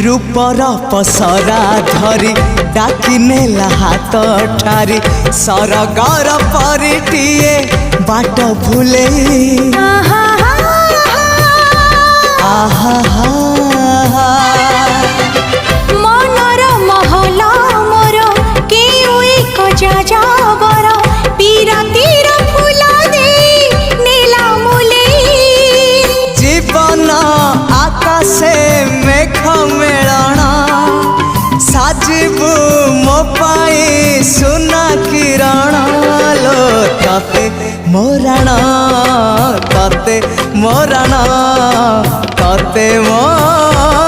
रूपर पसरा धरी डाकी नेला हाथ ठारी सरगर परिटिए बाट भूले आहा मनर महल मोर केउ एक जाजबर पीरातीर फूल दे नेला मुले जीवन आकाशे मेघ मेलण साजिबु मो पाई सुना किरण लो तते मोरण तते मोरण तते मोरण।